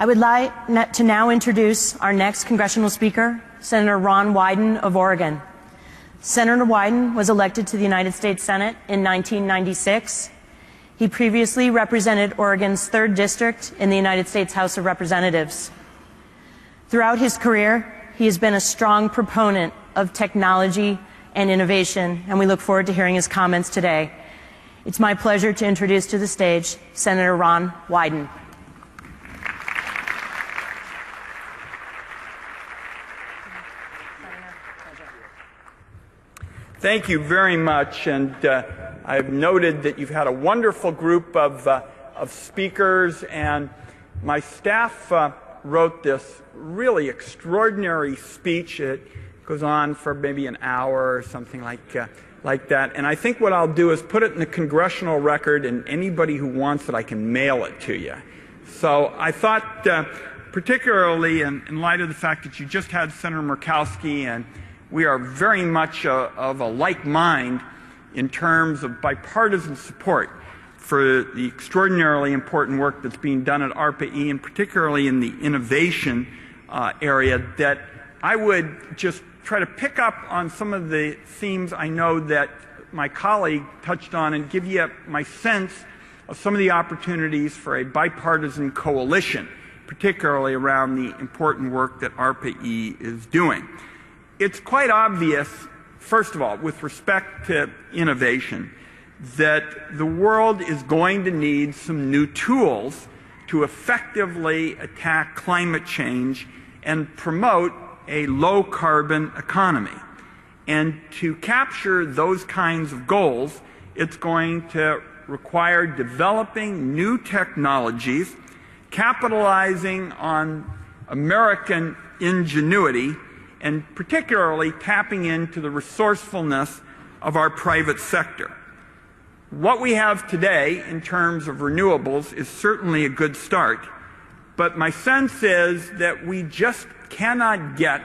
I would like to now introduce our next congressional speaker, Senator Ron Wyden of Oregon. Senator Wyden was elected to the United States Senate in 1996. He previously represented Oregon's 3rd District in the United States House of Representatives. Throughout his career, he has been a strong proponent of technology and innovation, and we look forward to hearing his comments today. It's my pleasure to introduce to the stage Senator Ron Wyden. Thank you very much, and I've noted that you've had a wonderful group of speakers, and my staff wrote this really extraordinary speech. It goes on for maybe an hour or something like that, and I think what I'll do is put it in the congressional record, and anybody who wants it, I can mail it to you. So I thought, particularly in light of the fact that you just had Senator Murkowski, and we are very much of a like mind in terms of bipartisan support for the extraordinarily important work that's being done at ARPA-E, and particularly in the innovation area, that I would just try to pick up on some of the themes I know that my colleague touched on and give you my sense of some of the opportunities for a bipartisan coalition, particularly around the important work that ARPA-E is doing. It's quite obvious, first of all, with respect to innovation, that the world is going to need some new tools to effectively attack climate change and promote a low-carbon economy. And to capture those kinds of goals, it's going to require developing new technologies, capitalizing on American ingenuity, and particularly tapping into the resourcefulness of our private sector. What we have today in terms of renewables is certainly a good start, but my sense is that we just cannot get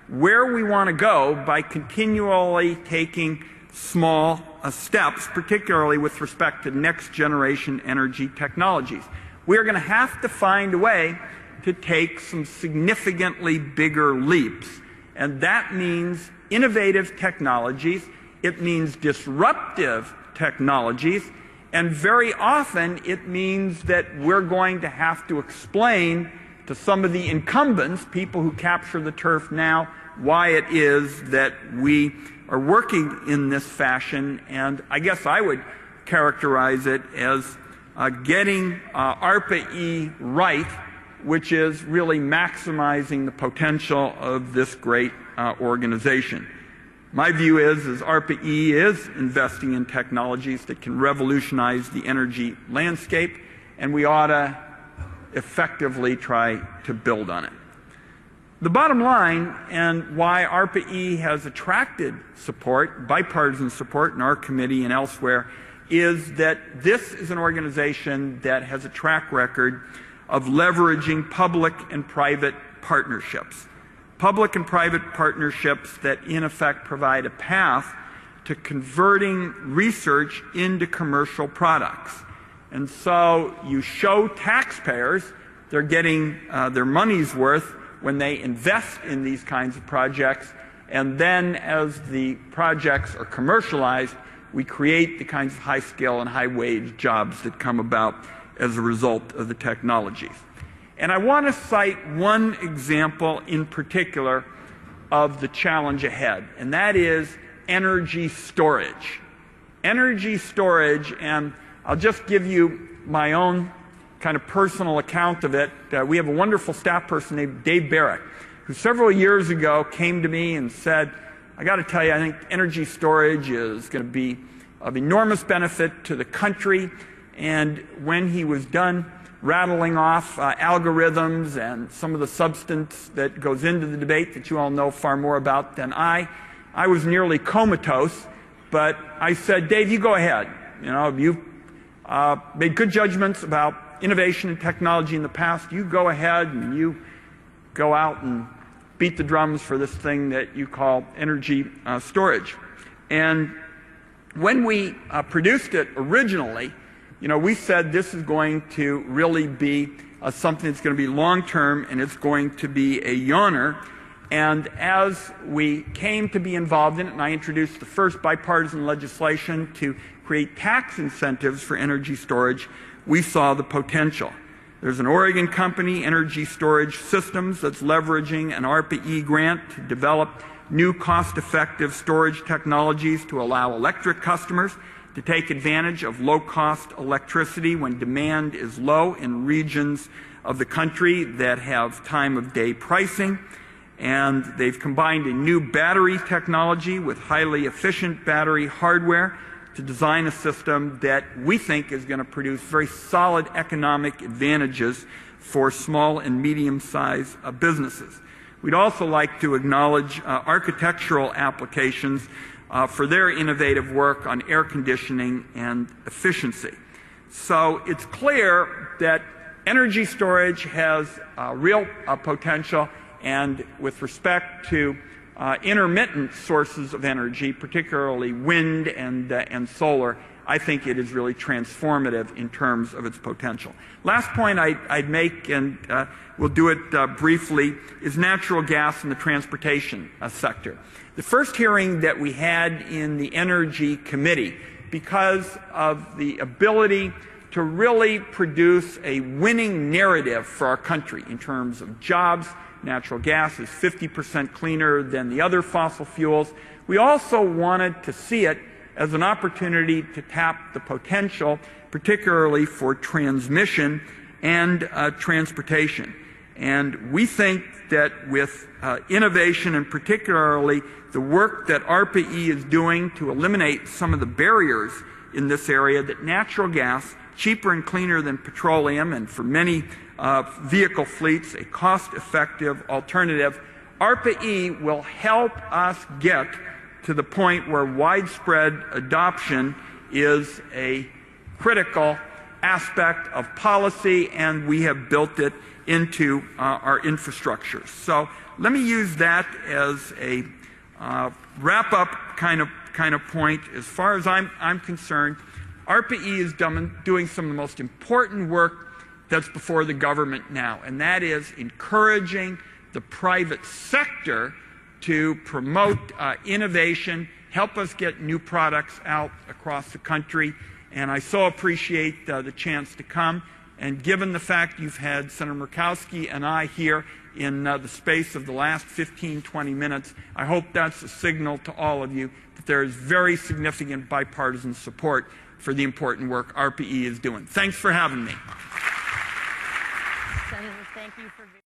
where we want to go by continually taking small steps, particularly with respect to next generation energy technologies. We are going to have to find a way to take some significantly bigger leaps. And that means innovative technologies, it means disruptive technologies, and very often it means that we're going to have to explain to some of the incumbents, people who capture the turf now, why it is that we are working in this fashion. And I guess I would characterize it as getting ARPA-E right, which is really maximizing the potential of this great organization. My view is ARPA-E is investing in technologies that can revolutionize the energy landscape, and we ought to effectively try to build on it. The bottom line, and why ARPA-E has attracted support, bipartisan support in our committee and elsewhere, is that this is an organization that has a track record of leveraging public and private partnerships. Public and private partnerships that in effect provide a path to converting research into commercial products. And so you show taxpayers they're getting their money's worth when they invest in these kinds of projects, and then as the projects are commercialized, we create the kinds of high-skill and high-wage jobs that come about as a result of the technologies. And I want to cite one example in particular of the challenge ahead, and that is energy storage. Energy storage, and I'll just give you my own kind of personal account of it. We have a wonderful staff person named Dave Barrett, who several years ago came to me and said, I got to tell you, I think energy storage is going to be of enormous benefit to the country. And when he was done rattling off algorithms and some of the substance that goes into the debate that you all know far more about than I was nearly comatose. But I said, Dave, you go ahead. You know, you've made good judgments about innovation and technology in the past. You go ahead and you go out and beat the drums for this thing that you call energy storage. And when we produced it originally, you know, we said this is going to really be something that's going to be long-term, and it's going to be a yawner. And as we came to be involved in it, and I introduced the first bipartisan legislation to create tax incentives for energy storage, we saw the potential. There's an Oregon company, Energy Storage Systems, that's leveraging an ARPA-E grant to develop new cost-effective storage technologies to allow electric customers to take advantage of low-cost electricity when demand is low in regions of the country that have time-of-day pricing. And they've combined a new battery technology with highly efficient battery hardware to design a system that we think is going to produce very solid economic advantages for small and medium-sized businesses. We'd also like to acknowledge architectural applications for their innovative work on air conditioning and efficiency. So it's clear that energy storage has real potential, and with respect to intermittent sources of energy, particularly wind and solar, I think it is really transformative in terms of its potential. Last point I'd make, and we'll do it briefly, is natural gas in the transportation sector. The first hearing that we had in the Energy Committee, because of the ability to really produce a winning narrative for our country in terms of jobs. Natural gas is 50% cleaner than the other fossil fuels. We also wanted to see it as an opportunity to tap the potential, particularly for transmission and transportation. And we think that with innovation, and particularly the work that ARPA-E is doing to eliminate some of the barriers in this area, that natural gas, cheaper and cleaner than petroleum, and for many vehicle fleets, a cost-effective alternative, ARPA-E will help us get to the point where widespread adoption is a critical aspect of policy, and we have built it into our infrastructure. So let me use that as a wrap-up kind of point. As far as I'm concerned, ARPA-E is doing some of the most important work that's before the government now, and that is encouraging the private sector to promote innovation, help us get new products out across the country. And I so appreciate the chance to come. And given the fact you've had Senator Murkowski and I here in the space of the last 15, 20 minutes, I hope that's a signal to all of you that there is very significant bipartisan support for the important work ARPA-E is doing. Thanks for having me. Senator, thank you for